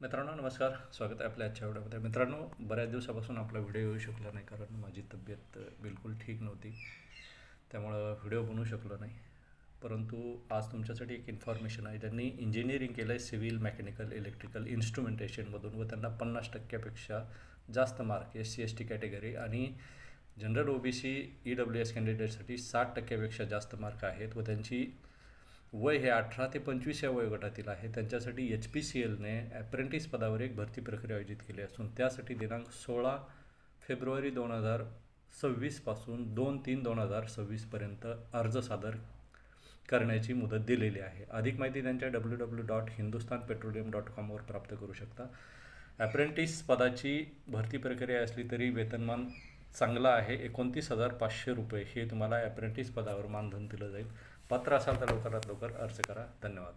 मित्रांनो नमस्कार. स्वागत आहे आपल्या आजच्या व्हिडिओमध्ये. मित्रांनो, बऱ्याच दिवसापासून आपला व्हिडिओ येऊ शकला नाही कारण माझी तब्येत बिलकुल ठीक नव्हती, त्यामुळं व्हिडिओ बनवू शकलो नाही. परंतु आज तुमच्यासाठी एक इन्फॉर्मेशन आहे. ज्यांनी इंजिनिअरिंग केलं आहे सिव्हिल, मेकॅनिकल, इलेक्ट्रिकल, इन्स्ट्रुमेंटेशनमधून व त्यांना 50%पेक्षा जास्त मार्क SC ST कॅटेगरी आणि जनरल OBC EWS कॅन्डिडेटसाठी 60%पेक्षा जास्त मार्क आहेत व त्यांची वय हे 18 ते 25 या वयोगटातील आहे. त्यांच्यासाठी HPCLने ॲप्रेंटिस पदावर एक भरती प्रक्रिया आयोजित केली असून त्यासाठी दिनांक 16 फेब्रुवारी 2026 पासून 2/3/2026पर्यंत अर्ज सादर करण्याची मुदत दिलेली आहे. अधिक माहिती त्यांच्या www.hindustanpetroleum.com वर प्राप्त करू शकता. ॲप्रेंटिस पदाची भरती प्रक्रिया असली तरी वेतनमान चांगला आहे. 29,500 रुपये हे तुम्हाला ॲप्रेंटिस पदावर मानधन दिलं जाईल. पात्र असाल तर लवकरात लवकर अर्ज करा. धन्यवाद.